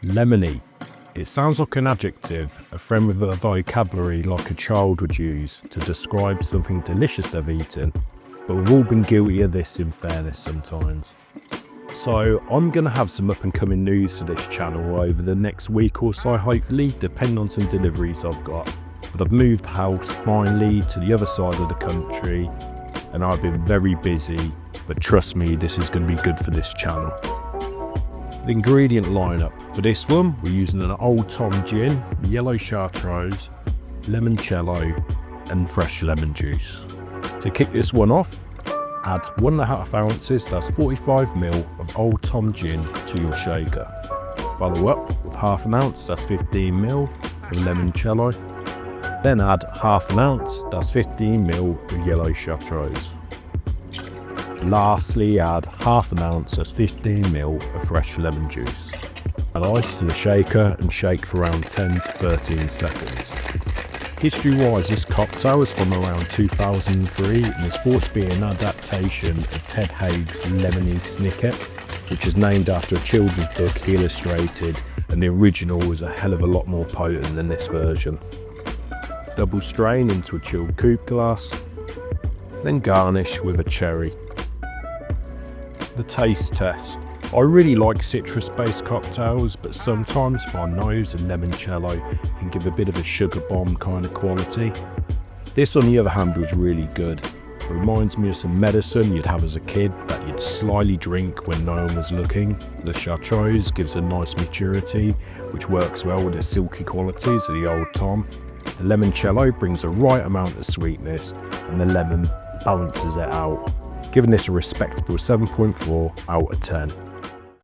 Lemony. It sounds like an adjective a friend with a vocabulary like a child would use to describe something delicious they've eaten, but we've all been guilty of this in fairness sometimes. So I'm going to have some up and coming news for this channel over the next week or so, hopefully, depending on some deliveries I've got. But I've moved house finally to the other side of the country and I've been very busy, but trust me, this is going to be good for this channel. The ingredient lineup for this one, we're using an Old Tom gin, Yellow Chartreuse, Limoncello and fresh lemon juice. To kick this one off, add 1.5 ounces, that's 45 ml of Old Tom gin to your shaker. Follow up with 1/2 ounce, that's 15 ml of limoncello. Then add 1/2 ounce, that's 15 ml of yellow chartreuse. Lastly, add 1/2 ounce, that's 15 ml of fresh lemon juice. Add ice to the shaker and shake for around 10 to 13 seconds. History-wise, this cocktail is from around 2003 and is thought to be an adaptation of Ted Haig's Lemony Snicket, which is named after a children's book he illustrated, and the original was a hell of a lot more potent than this version. Double strain into a chilled coupe glass, then garnish with a cherry. The taste test. I really like citrus-based cocktails, but sometimes my nose and limoncello can give a bit of a sugar bomb kind of quality. This, on the other hand, was really good. It reminds me of some medicine you'd have as a kid that you'd slyly drink when no one was looking. The chartreuse gives a nice maturity, which works well with the silky qualities of the Old Tom. The limoncello brings the right amount of sweetness, and the lemon balances it out, giving this a respectable 7.4 out of 10.